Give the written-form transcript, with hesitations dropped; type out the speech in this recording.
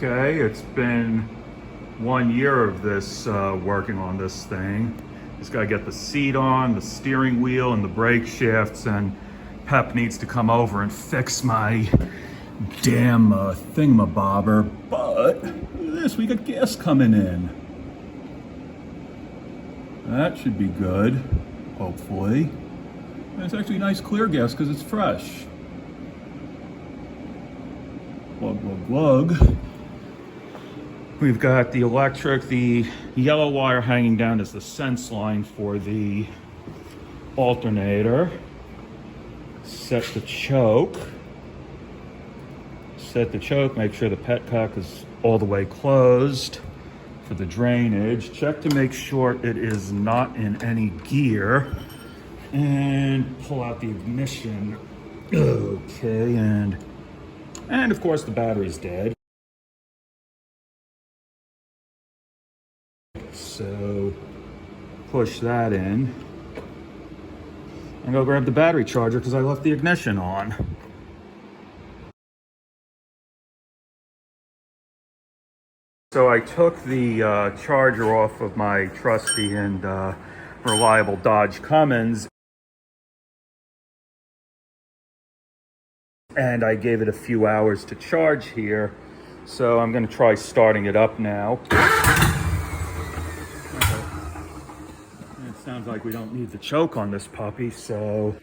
Okay, it's been 1 year of this working on this thing. Just gotta get the seat on, the steering wheel, and the brake shafts, and Pep needs to come over and fix my damn thingamabobber. But look at this, we got gas coming in. That should be good, hopefully. And it's actually nice clear gas because it's fresh. Glug, glug, glug. We've got the electric, the yellow wire hanging down is the sense line for the alternator. Set the choke. Set the choke, make sure the petcock is all the way closed for the drainage. Check to make sure it is not in any gear. And pull out the ignition. Okay, and of course the battery's dead. So push that in and go grab the battery charger because I left the ignition on. So I took the charger off of my trusty and reliable Dodge Cummins, and I gave it a few hours to charge here. So I'm going to try starting it up now. It sounds like we don't need the choke on this puppy, so